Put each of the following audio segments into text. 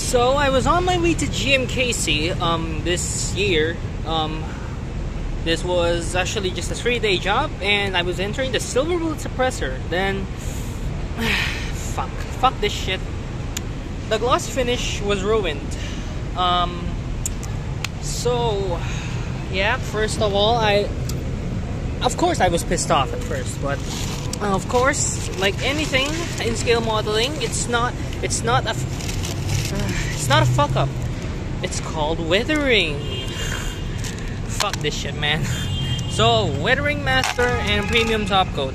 So I was on my way to GMKC this year. This was actually just a 3-day job, and I was entering the silver bullet suppressor. Then fuck this shit. The gloss finish was ruined. So yeah, first of all, of course I was pissed off at first, but of course, like anything in scale modeling, it's not a fuck up. It's called weathering. Fuck this shit, man. So weathering master and premium top coat.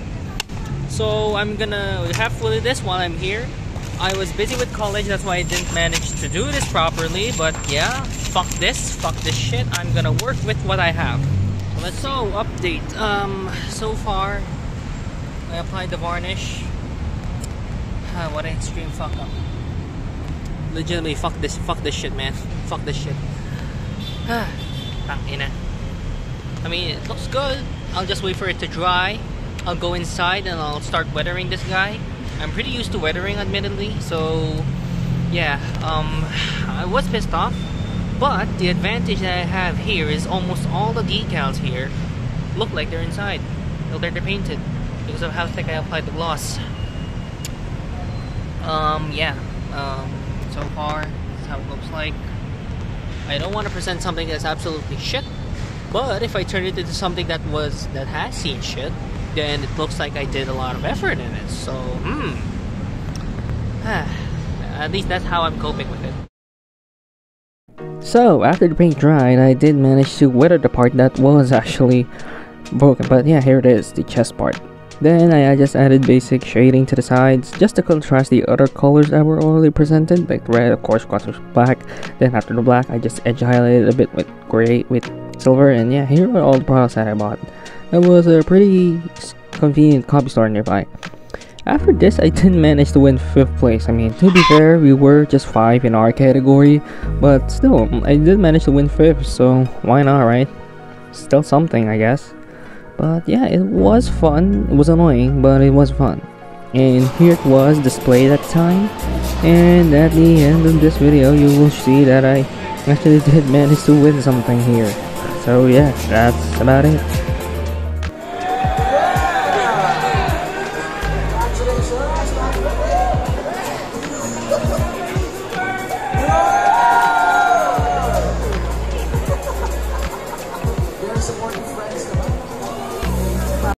So I'm gonna have to do this while I'm here. I was busy with college, that's why I didn't manage to do this properly. But yeah, fuck this shit. I'm gonna work with what I have. So update. So far, I applied the varnish. What an extreme fuck up. Legitimately, fuck this shit, man. Fuck this shit. Tangina. I mean, it looks good. I'll just wait for it to dry. I'll go inside and I'll start weathering this guy. I'm pretty used to weathering, admittedly. So, yeah. I was pissed off. But the advantage that I have here is almost all the decals here look like they're inside. They're painted because of how thick I applied the gloss. Yeah. So far, that's how it looks like. I don't want to present something that's absolutely shit, but if I turn it into something that has seen shit, then it looks like I did a lot of effort in it. So, at least that's how I'm coping with it. So after the paint dried, I did manage to weather the part that was actually broken, but yeah, here it is, the chest part. Then I just added basic shading to the sides just to contrast the other colors that were already presented, like red, of course, was black. Then after the black, I just edge highlighted a bit with gray, with silver, and yeah, here are all the products that I bought. It was a pretty convenient copy store nearby. After this, I did manage to win 5th place. I mean, to be fair, we were just 5 in our category, but still, I did manage to win 5th, so why not, right? Still something, I guess. But yeah, it was fun. It was annoying, but it was fun. And here it was displayed at the time. And at the end of this video, you will see that I actually did manage to win something here. So yeah, that's about it.